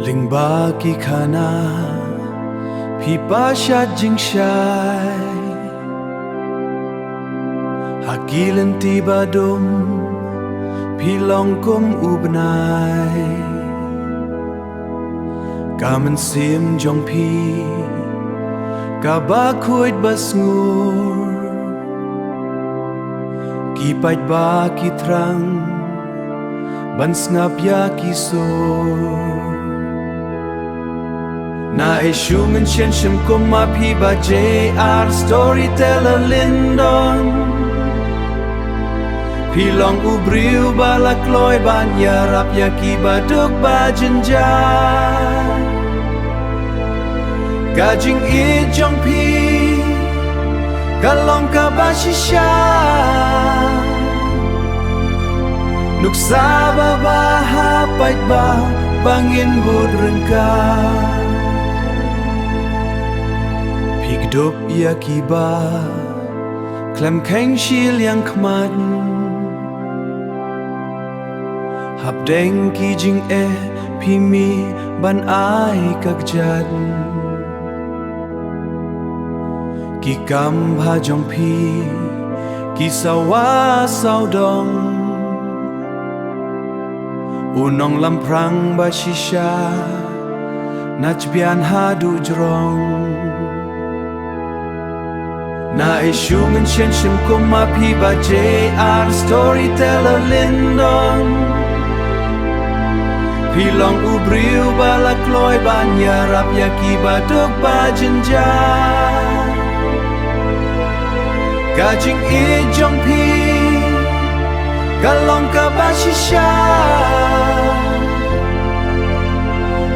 Ling bagi khana Phi pasha jing shai Hakilan tiba dum Phi long kum ubnai Kamen sim jong phi Kaba kuit bas ngur Ki pait ba ki trang Ban snap ya ki sor Na ishungen chen shem kuma pi ba JR Storyteller Lindon Pi long ubriu ba la kloy ban ya rap ya ki ba duk ba jenjar Gajing I jong pi Kalong ka ba shisha Nuk saba ba hapait ba Bangin bud rengka Pigdup ya kiba Klem keng shil yang khmat Hap deng ki jing pi mi ban ai kak jad Ki kam ha jong pi Ki sawa sao dong Unong lam prang ba shisha Nach bian ha du jrong Na ishungen chen shem kuma pi ba JR Storyteller Lindon Pi long ubriu ba la kloy ban ya rap ya ki ba duk ba jenjar Gajing I jong pi Kalong ka ba shisha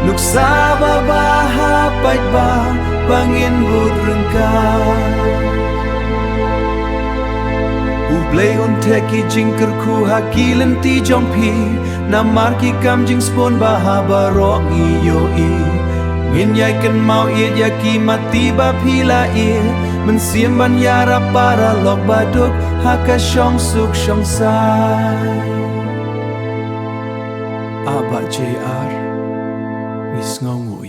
Nuk saba ba hapait ba Bangin bud rengka Ublay unte ki jingker ku hakilan ti jong pi Namar ki kam jing spon ba haba rong iyo I Ngin yai kan mau ir ya ki mati ba pila ir Mensiam ban yara para lok baduk Haka syong suk syong sai Aba JR Nis ngau